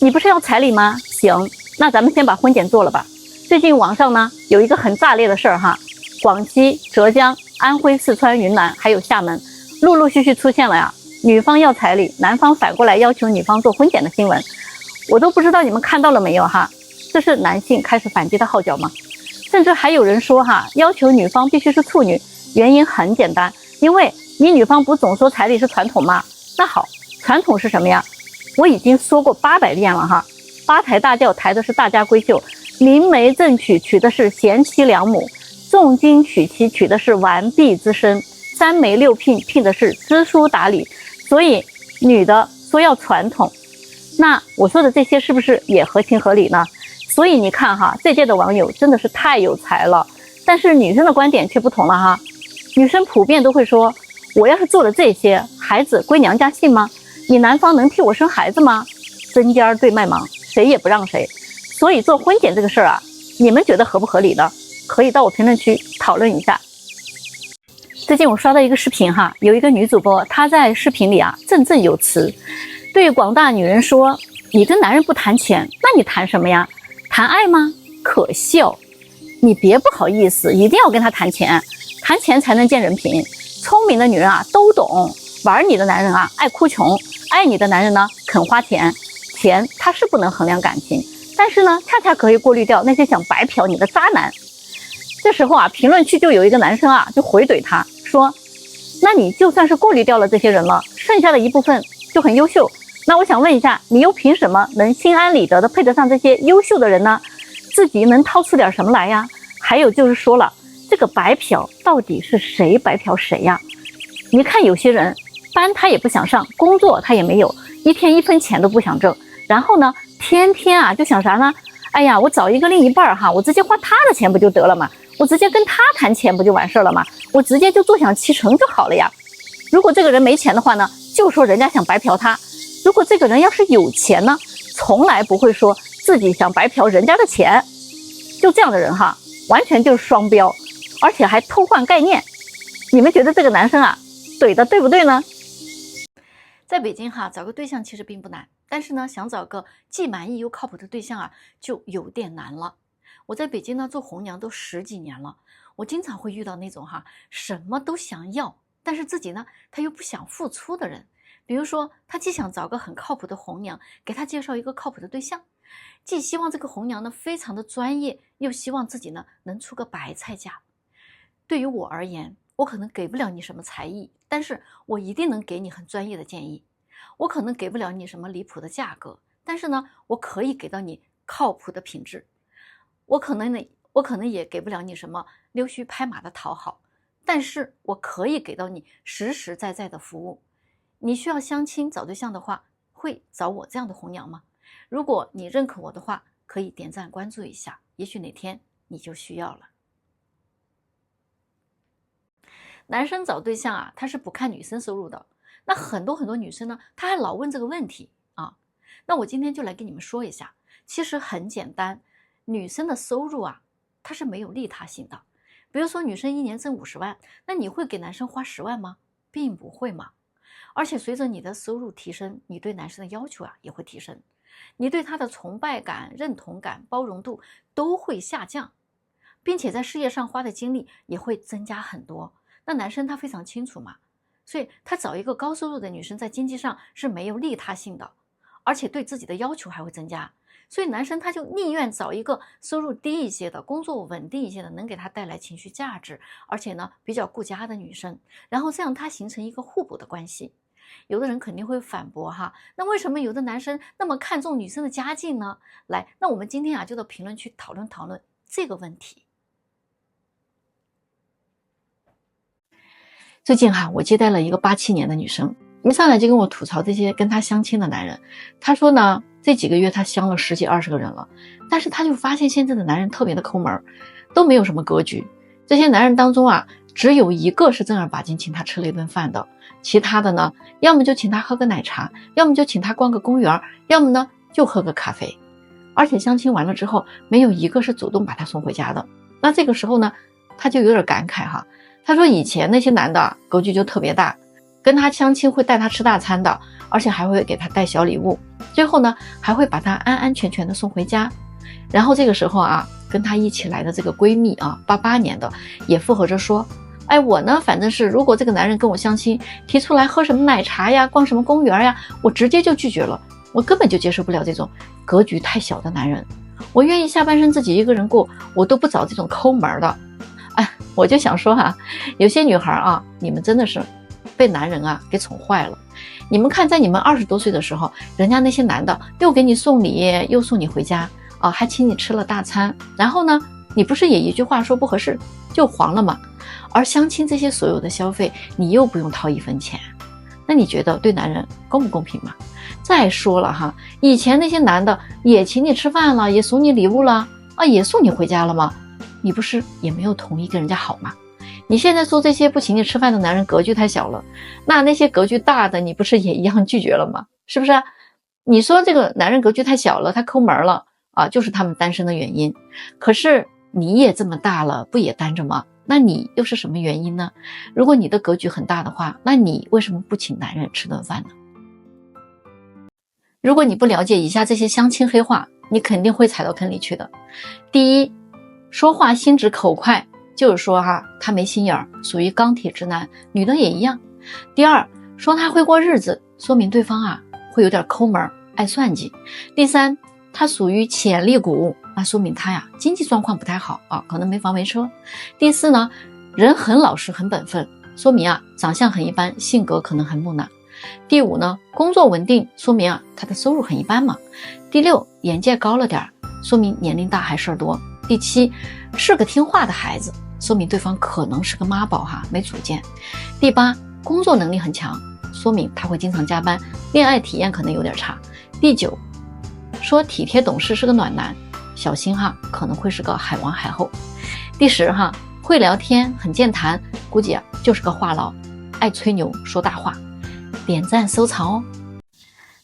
你不是要彩礼吗？行，那咱们先把婚检做了吧。最近网上呢有一个很炸裂的事儿哈，广西、浙江、安徽、四川、云南还有厦门，陆陆续续出现了呀，女方要彩礼，男方反过来要求女方做婚检的新闻，我都不知道你们看到了没有哈？这是男性开始反击的号角吗？甚至还有人说哈，要求女方必须是处女，原因很简单，因为你女方不总说彩礼是传统吗？那好，传统是什么呀？我已经说过800遍了哈，八抬大轿抬的是大家闺秀，临媒赠娶娶的是贤妻良母，重金娶妻娶的是完璧之身，三媒六聘聘的是知书达理。所以女的说要传统，那我说的这些是不是也合情合理呢？所以你看哈，这届的网友真的是太有才了，但是女生的观点却不同了哈。女生普遍都会说，我要是做了这些，孩子归娘家信吗？你男方能替我生孩子吗？针尖对麦芒，谁也不让谁。所以做婚检这个事儿啊，你们觉得合不合理呢？可以到我评论区讨论一下。最近我刷到一个视频哈，有一个女主播，她在视频里啊振振有词，对广大女人说，你跟男人不谈钱，那你谈什么呀？谈爱吗？可笑！你别不好意思，一定要跟他谈钱，谈钱才能见人品。聪明的女人啊都懂，玩你的男人啊爱哭穷，爱你的男人呢肯花钱。钱它是不能衡量感情，但是呢恰恰可以过滤掉那些想白嫖你的渣男。这时候啊，评论区就有一个男生啊就回怼他说，那你就算是过滤掉了这些人了，剩下的一部分就很优秀，那我想问一下，你又凭什么能心安理得的配得上这些优秀的人呢？自己能掏出点什么来呀？还有就是说了，这个白嫖到底是谁白嫖谁呀？你看有些人班他也不想上，工作他也没有，一天1分钱都不想挣，然后呢天天啊就想啥呢？哎呀，我找一个另一半哈，我直接花他的钱不就得了吗？我直接跟他谈钱不就完事了吗？我直接就坐享其成就好了呀。如果这个人没钱的话呢，就说人家想白嫖他；如果这个人要是有钱呢，从来不会说自己想白嫖人家的钱。就这样的人哈，完全就是双标，而且还偷换概念。你们觉得这个男生啊怼的对不对呢？在北京哈，找个对象其实并不难，但是呢，想找个既满意又靠谱的对象啊，就有点难了。我在北京呢做红娘都10几年了，我经常会遇到那种哈什么都想要，但是自己呢他又不想付出的人。比如说，他既想找个很靠谱的红娘，给他介绍一个靠谱的对象，既希望这个红娘呢非常的专业，又希望自己呢能出个白菜价。对于我而言，我可能给不了你什么才艺，但是我一定能给你很专业的建议。我可能给不了你什么离谱的价格，但是呢，我可以给到你靠谱的品质。我可能也给不了你什么溜须拍马的讨好，但是我可以给到你实实在在的服务。你需要相亲找对象的话，会找我这样的红娘吗？如果你认可我的话，可以点赞关注一下，也许哪天你就需要了。男生找对象啊，他是不看女生收入的。那很多女生呢，她还老问这个问题啊。那我今天就来跟你们说一下，其实很简单，女生的收入啊，它是没有利他性的。比如说女生1年挣50万，那你会给男生花10万吗？并不会嘛。而且随着你的收入提升，你对男生的要求啊也会提升，你对他的崇拜感、认同感、包容度都会下降，并且在事业上花的精力也会增加很多。那男生他非常清楚嘛，所以他找一个高收入的女生在经济上是没有利他性的，而且对自己的要求还会增加。所以男生他就宁愿找一个收入低一些的、工作稳定一些的，能给他带来情绪价值，而且呢比较顾家的女生，然后这样他形成一个互补的关系。有的人肯定会反驳哈，那为什么有的男生那么看重女生的家境呢？来，那我们今天啊就到评论区讨论这个问题。最近哈，我接待了一个87年的女生，一上来就跟我吐槽这些跟她相亲的男人。她说呢，这几个月她相了10几20个人了，但是她就发现现在的男人特别的抠门，都没有什么格局。这些男人当中啊，只有一个是正儿八经请她吃了一顿饭的，其他的呢，要么就请她喝个奶茶，要么就请她逛个公园，要么呢就喝个咖啡。而且相亲完了之后，没有一个是主动把她送回家的。那这个时候呢，她就有点感慨哈。他说以前那些男的格局就特别大，跟他相亲会带他吃大餐的，而且还会给他带小礼物，最后呢还会把他安安全全的送回家。然后这个时候啊，跟他一起来的这个闺蜜啊，88年的也附和着说，哎，我呢反正是如果这个男人跟我相亲，提出来喝什么奶茶呀，逛什么公园呀，我直接就拒绝了，我根本就接受不了这种格局太小的男人，我愿意下半生自己一个人过，我都不找这种抠门的。哎，我就想说哈，有些女孩啊，你们真的是被男人啊给宠坏了。你们看，在你们20多岁的时候，人家那些男的又给你送礼，又送你回家啊，还请你吃了大餐，然后呢，你不是也一句话说不合适就黄了吗？而相亲这些所有的消费，你又不用掏1分钱，那你觉得对男人公不公平吗？再说了哈，以前那些男的也请你吃饭了，也送你礼物了啊，也送你回家了吗？你不是也没有同意跟人家好吗？你现在说这些不请你吃饭的男人格局太小了，那些格局大的你不是也一样拒绝了吗？是不是啊？你说这个男人格局太小了，他抠门了啊，就是他们单身的原因。可是你也这么大了，不也单着吗？那你又是什么原因呢？如果你的格局很大的话，那你为什么不请男人吃顿饭呢？如果你不了解以下这些相亲黑话，你肯定会踩到坑里去的。第一，说话心直口快，就是说哈，他没心眼儿，属于钢铁直男，女的也一样。第二，说他会过日子，说明对方啊会有点抠门，爱算计。第三，他属于潜力股，那说明他呀经济状况不太好啊，可能没房没车。第四呢，人很老实很本分，说明啊长相很一般，性格可能很木讷。第五呢，工作稳定，说明啊他的收入很一般嘛。第六，眼界高了点，说明年龄大还事儿多。第七，是个听话的孩子，说明对方可能是个妈宝哈，没主见。第八，工作能力很强，说明他会经常加班，恋爱体验可能有点差。第九，说体贴懂事是个暖男，小心哈，可能会是个海王海后。第10哈，会聊天很健谈，估计啊就是个话痨，爱吹牛说大话。点赞收藏哦。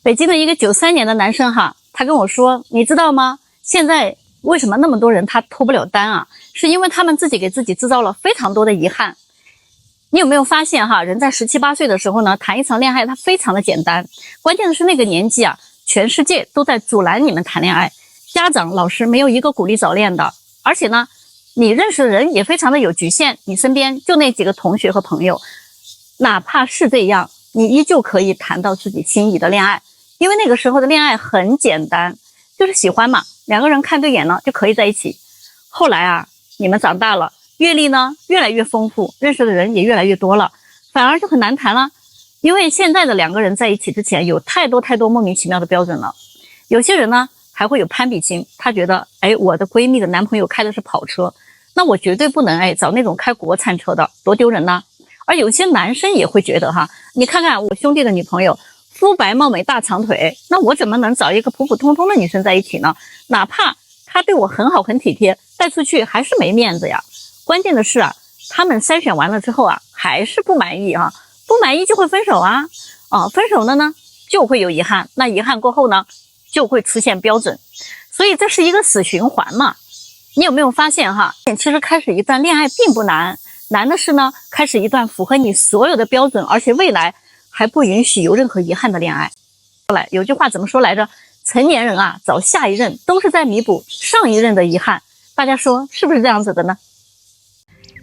北京的一个93年的男生哈，他跟我说，你知道吗？现在为什么那么多人他脱不了单啊？是因为他们自己给自己制造了非常多的遗憾。你有没有发现哈，人在17、18岁的时候呢，谈一场恋爱它非常的简单，关键的是那个年纪啊，全世界都在阻拦你们谈恋爱，家长老师没有一个鼓励早恋的，而且呢，你认识的人也非常的有局限，你身边就那几个同学和朋友，哪怕是这样，你依旧可以谈到自己心仪的恋爱，因为那个时候的恋爱很简单，就是喜欢嘛，两个人看对眼了就可以在一起。后来啊，你们长大了，阅历呢越来越丰富，认识的人也越来越多了，反而就很难谈了。因为现在的两个人在一起之前有太多莫名其妙的标准了。有些人呢还会有攀比心，他觉得我的闺蜜的男朋友开的是跑车，那我绝对不能找那种开国产车的，多丢人呢。而有些男生也会觉得哈，你看看我兄弟的女朋友肤白貌美大长腿，那我怎么能找一个普普通通的女生在一起呢？哪怕她对我很好很体贴，带出去还是没面子呀。关键的是啊，他们筛选完了之后啊，还是不满意啊，不满意就会分手啊，分手了呢就会有遗憾，那遗憾过后呢就会出现标准，所以这是一个死循环嘛。你有没有发现哈，其实开始一段恋爱并不难，难的是呢，开始一段符合你所有的标准，而且未来还不允许有任何遗憾的恋爱。后来有句话怎么说来着？成年人啊，找下一任都是在弥补上一任的遗憾。大家说是不是这样子的呢？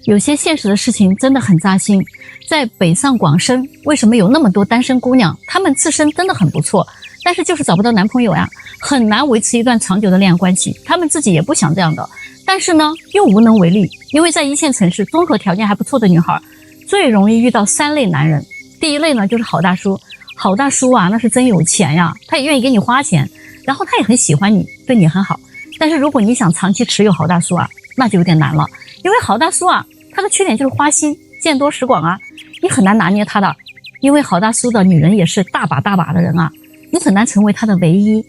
有些现实的事情真的很扎心。在北上广深，为什么有那么多单身姑娘？她们自身真的很不错，但是就是找不到男朋友呀，很难维持一段长久的恋爱关系。她们自己也不想这样的，但是呢，又无能为力。因为在一线城市，综合条件还不错的女孩，最容易遇到3类男人。第一类呢，就是好大叔。好大叔啊，那是真有钱呀，他也愿意给你花钱，然后他也很喜欢你，对你很好。但是如果你想长期持有好大叔啊，那就有点难了。因为好大叔啊，他的缺点就是花心，见多识广啊，你很难拿捏他的。因为好大叔的女人也是大把的人啊，你很难成为他的唯一。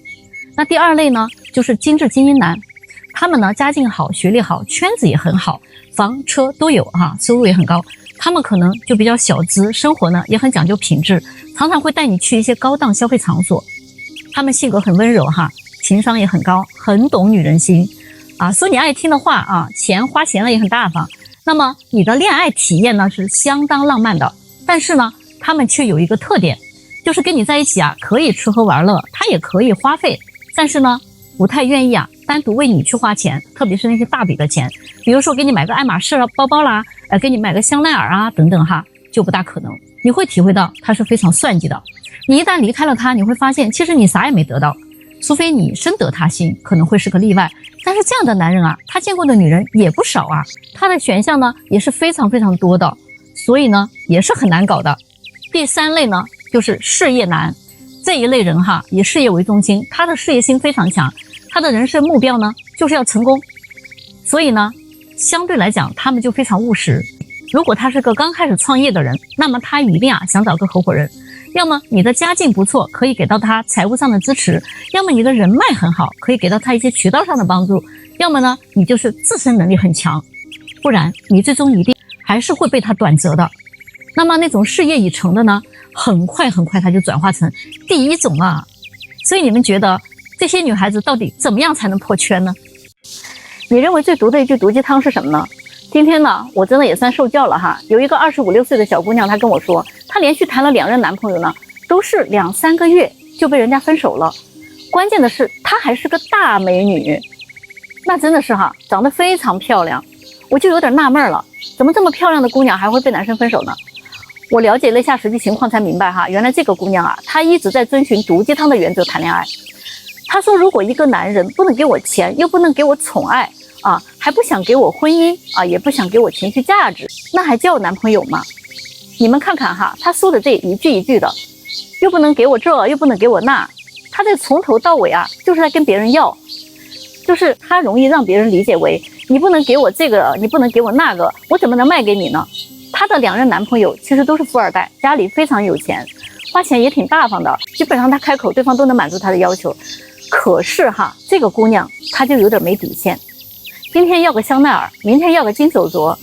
那第2类呢，就是精致精英男，他们呢家境好，学历好，圈子也很好，房车都有哈，收入也很高。他们可能就比较小资，生活呢也很讲究品质，常常会带你去一些高档消费场所。他们性格很温柔哈，情商也很高，很懂女人心啊，说你爱听的话啊，花钱了也很大方。那么你的恋爱体验呢是相当浪漫的，但是呢他们却有一个特点，就是跟你在一起啊，可以吃喝玩乐，他也可以花费，但是呢，不太愿意啊单独为你去花钱，特别是那些大笔的钱，比如说给你买个爱马仕包包啦，给你买个香奈儿啊等等哈，就不大可能。你会体会到他是非常算计的。你一旦离开了他，你会发现其实你啥也没得到，除非你深得他心，可能会是个例外。但是这样的男人啊，他见过的女人也不少啊，他的选项呢也是非常非常多的，所以呢也是很难搞的。第三类呢就是事业男，这一类人哈，以事业为中心，他的事业心非常强，他的人生目标呢就是要成功，所以呢相对来讲他们就非常务实。如果他是个刚开始创业的人，那么他一定想找个合伙人，要么你的家境不错，可以给到他财务上的支持，要么你的人脉很好，可以给到他一些渠道上的帮助，要么呢你就是自身能力很强，不然你最终一定还是会被他短折的。那么那种事业已成的呢，很快他就转化成第一种啊。所以你们觉得这些女孩子到底怎么样才能破圈呢？你认为最毒的一句毒鸡汤是什么呢？今天呢我真的也算受教了哈。有一个25、26岁的小姑娘，她跟我说，她连续谈了2任男朋友呢，都是2、3个月就被人家分手了。关键的是她还是个大美女，那真的是哈，长得非常漂亮。我就有点纳闷了，怎么这么漂亮的姑娘还会被男生分手呢？我了解了一下实际情况才明白哈，原来这个姑娘啊，她一直在遵循毒鸡汤的原则谈恋爱。她说，如果一个男人不能给我钱，又不能给我宠爱啊，还不想给我婚姻啊，也不想给我情绪价值，那还叫男朋友吗？你们看看哈，她说的这一句一句的，又不能给我这，又不能给我那，她这从头到尾啊，就是在跟别人要，就是她容易让别人理解为你不能给我这个，你不能给我那个，我怎么能卖给你呢？她的2任男朋友其实都是富二代，家里非常有钱，花钱也挺大方的，基本上她开口对方都能满足她的要求。可是哈，这个姑娘她就有点没底线，今天要个香奈儿，明天要个金手镯，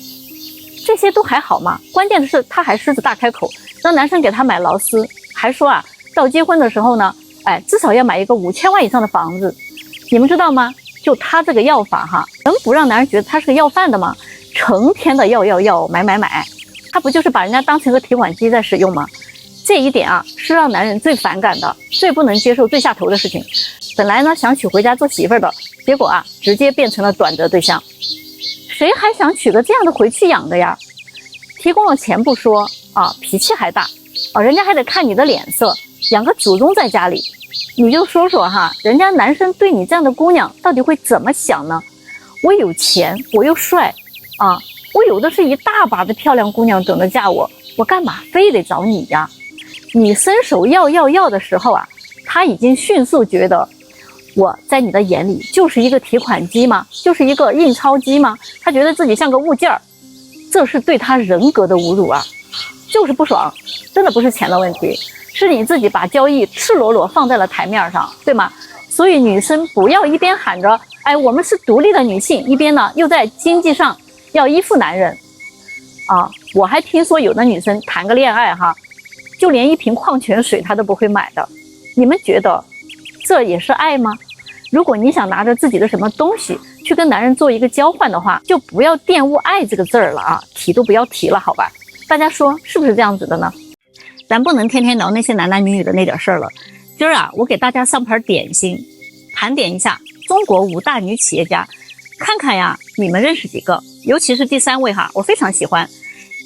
这些都还好嘛，关键的是她还狮子大开口，让男生给她买劳斯，还说啊，到结婚的时候呢，至少要买一个5000万以上的房子。你们知道吗？就她这个要法哈，能不让男人觉得她是个要饭的吗？成天的要买，她不就是把人家当成个提款机在使用吗？这一点啊，是让男人最反感的，最不能接受、最下头的事情。本来呢想娶回家做媳妇儿的，结果啊直接变成了短折对象。谁还想娶个这样的回去养的呀？提供了钱不说啊，脾气还大啊，人家还得看你的脸色，养个祖宗在家里。你就说说哈，人家男生对你这样的姑娘到底会怎么想呢？我有钱，我又帅啊，我有的是一大把的漂亮姑娘等着嫁我，我干嘛非得找你呀？你伸手要的时候啊，他已经迅速觉得我在你的眼里就是一个提款机吗？就是一个印钞机吗？他觉得自己像个物件儿，这是对他人格的侮辱啊！就是不爽，真的不是钱的问题，是你自己把交易赤裸裸放在了台面上，对吗？所以女生不要一边喊着我们是独立的女性，一边呢又在经济上要依附男人啊！我还听说有的女生谈个恋爱哈，就连一瓶矿泉水她都不会买的。你们觉得这也是爱吗？如果你想拿着自己的什么东西去跟男人做一个交换的话，就不要玷污爱这个字儿了啊，提都不要提了，好吧？大家说是不是这样子的呢？咱不能天天聊那些男男女女的那点事儿了。今儿啊，我给大家上盘点心，盘点一下中国5大女企业家，看看呀，你们认识几个？尤其是第3位哈，我非常喜欢。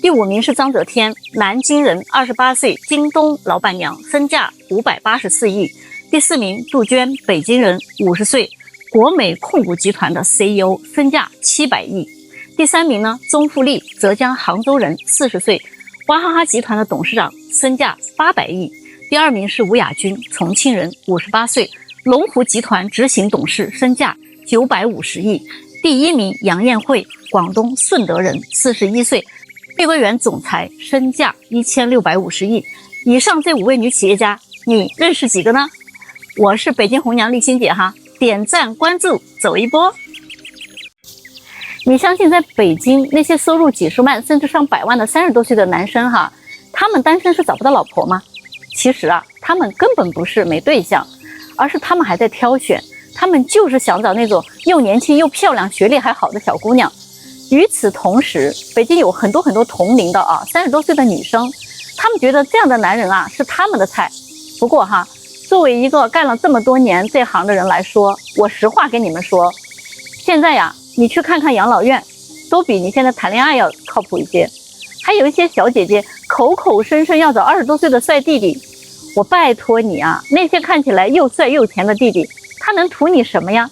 第5名是章泽天，南京人，28岁，京东老板娘，身价584亿。第4名杜鹃，北京人，50岁，国美控股集团的 CEO， 身价700亿。第3名呢，钟富丽，浙江杭州人，40岁，娃哈哈集团的董事长，身价800亿。第2名是吴亚军，重庆人，58岁，龙湖集团执行董事，身价950亿。第1名杨艳慧，广东顺德人，41岁，碧桂园总裁，身价1650亿。以上这5位女企业家，你认识几个呢？我是北京红娘丽欣姐哈，点赞关注走一波。你相信在北京那些收入几十万甚至上百万的30多岁的男生哈，他们单身是找不到老婆吗？其实啊，他们根本不是没对象，而是他们还在挑选，他们就是想找那种又年轻又漂亮学历还好的小姑娘。与此同时，北京有很多同龄的30多岁的女生，他们觉得这样的男人啊是他们的菜。不过哈，作为一个干了这么多年这行的人来说，我实话跟你们说，现在呀，你去看看养老院，都比你现在谈恋爱要靠谱一些。还有一些小姐姐口口声声要找20多岁的帅弟弟，我拜托你啊，那些看起来又帅又甜的弟弟，他能图你什么呀？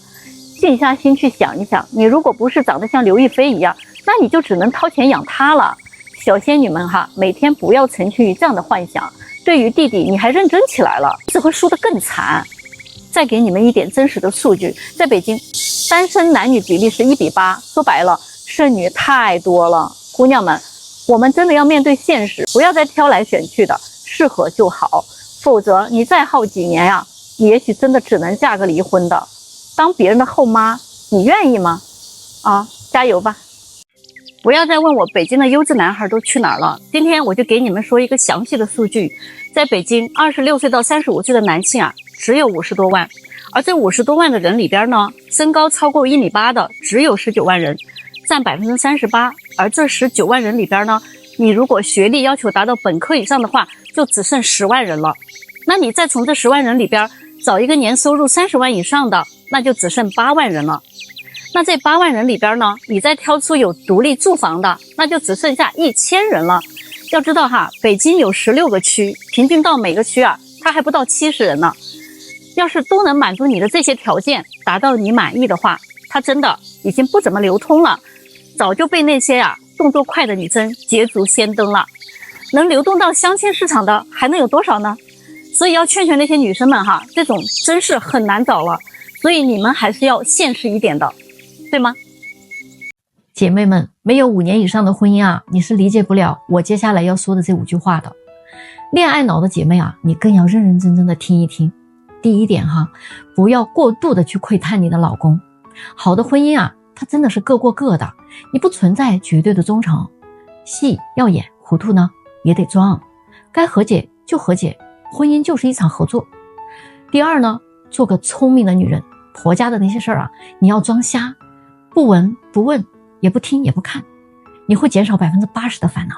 静下心去想一想，你如果不是长得像刘亦菲一样，那你就只能掏钱养他了。小仙女们哈，每天不要沉浸于这样的幻想，对于弟弟你还认真起来了，只会输得更惨。再给你们一点真实的数据，在北京，单身男女比例是1:8，说白了，剩女太多了。姑娘们，我们真的要面对现实，不要再挑来选去的，适合就好，否则你再耗几年呀，你也许真的只能嫁个离婚的。当别人的后妈，你愿意吗？啊，加油吧！不要再问我北京的优质男孩都去哪儿了，今天我就给你们说一个详细的数据。在北京，26岁到35岁的男性啊，只有50多万，而这50多万的人里边呢，身高超过1.8米的只有19万人，占38%。而这19万人里边呢，你如果学历要求达到本科以上的话，就只剩10万人了。那你再从这10万人里边找一个年收入30万以上的，那就只剩8万人了。那这8万人里边呢，你再挑出有独立住房的，那就只剩下1000人了。要知道哈，北京有16个区，平均到每个区啊，它还不到70人呢。要是都能满足你的这些条件，达到你满意的话，它真的已经不怎么流通了，早就被那些动作快的女生捷足先登了。能流动到相亲市场的还能有多少呢？所以要劝劝那些女生们哈，这种真是很难找了。所以你们还是要现实一点的，对吗？姐妹们，没有5年以上的婚姻啊，你是理解不了我接下来要说的这5句话的。恋爱脑的姐妹啊，你更要认认真真的听一听。第一点哈，不要过度的去窥探你的老公。好的婚姻啊，它真的是各过各的，你不存在绝对的忠诚，戏要演，糊涂呢也得装，该和解就和解，婚姻就是一场合作。第二呢，做个聪明的女人，婆家的那些事儿啊，你要装瞎，不闻不问，也不听也不看，你会减少80%的烦恼。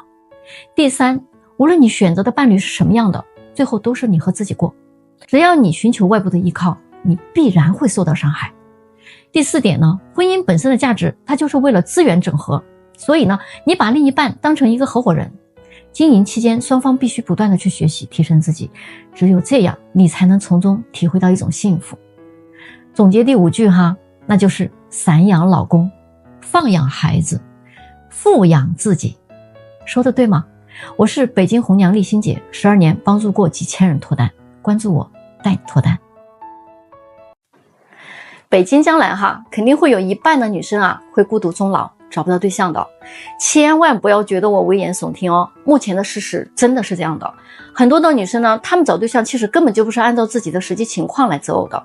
第三，无论你选择的伴侣是什么样的，最后都是你和自己过。只要你寻求外部的依靠，你必然会受到伤害。第四点呢，婚姻本身的价值，它就是为了资源整合，所以呢，你把另一半当成一个合伙人，经营期间双方必须不断的去学习提升自己，只有这样你才能从中体会到一种幸福。总结第5句哈，那就是散养老公，放养孩子，富养自己。说的对吗？我是北京红娘丽欣姐，12年帮助过几千人脱单，关注我带你脱单。北京将来哈，肯定会有1半的女生啊会孤独终老，找不到对象的。千万不要觉得我危言耸听哦，目前的事实真的是这样的。很多的女生呢，她们找对象其实根本就不是按照自己的实际情况来择偶的。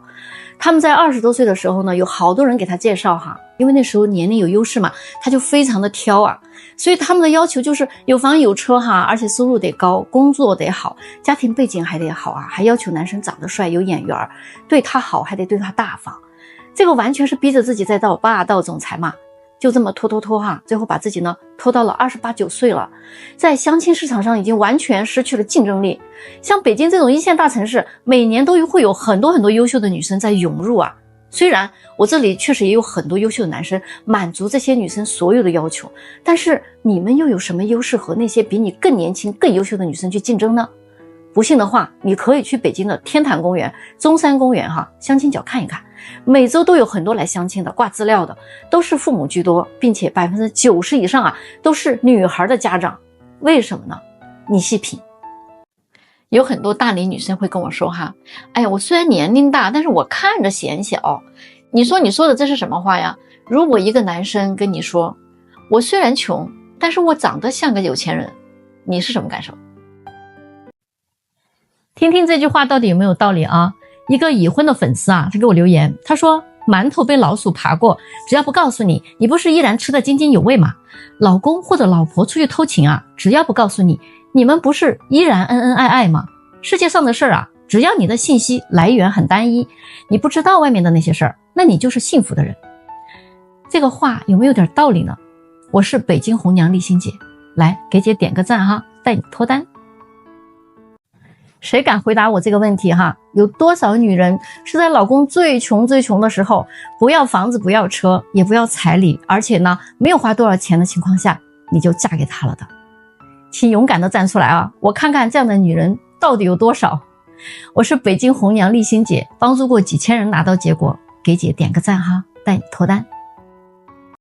她们在20多岁的时候呢，有好多人给她介绍哈，因为那时候年龄有优势嘛，她就非常的挑啊。所以他们的要求就是有房有车哈，而且收入得高，工作得好，家庭背景还得好啊，还要求男生长得帅，有眼缘，对她好还得对她大方。这个完全是逼着自己在当霸道总裁嘛，就这么拖哈，最后把自己呢拖到了28、29岁了，在相亲市场上已经完全失去了竞争力。像北京这种1线大城市，每年都会有很多优秀的女生在涌入啊。虽然我这里确实也有很多优秀的男生满足这些女生所有的要求，但是你们又有什么优势和那些比你更年轻、更优秀的女生去竞争呢？不信的话，你可以去北京的天坛公园、中山公园相亲角看一看，每周都有很多来相亲的，挂资料的，都是父母居多，并且90%以上都是女孩的家长。为什么呢？你细品。有很多大龄女生会跟我说哈，哎呀，我虽然年龄大，但是我看着显小。你说的这是什么话呀？如果一个男生跟你说，我虽然穷，但是我长得像个有钱人，你是什么感受？听听这句话到底有没有道理啊？一个已婚的粉丝他给我留言，他说馒头被老鼠爬过，只要不告诉你，你不是依然吃得津津有味吗？老公或者老婆出去偷情只要不告诉你，你们不是依然恩恩爱爱吗？世界上的事只要你的信息来源很单一，你不知道外面的那些事儿，那你就是幸福的人。这个话有没有点道理呢？我是北京红娘丽欣姐，来给姐点个赞哈，带你脱单。谁敢回答我这个问题哈？有多少女人是在老公最穷的时候，不要房子，不要车，也不要彩礼，而且呢没有花多少钱的情况下，你就嫁给他了的？请勇敢的站出来啊！我看看这样的女人到底有多少。我是北京红娘丽欣姐，帮助过几千人拿到结果，给姐点个赞哈，带你脱单。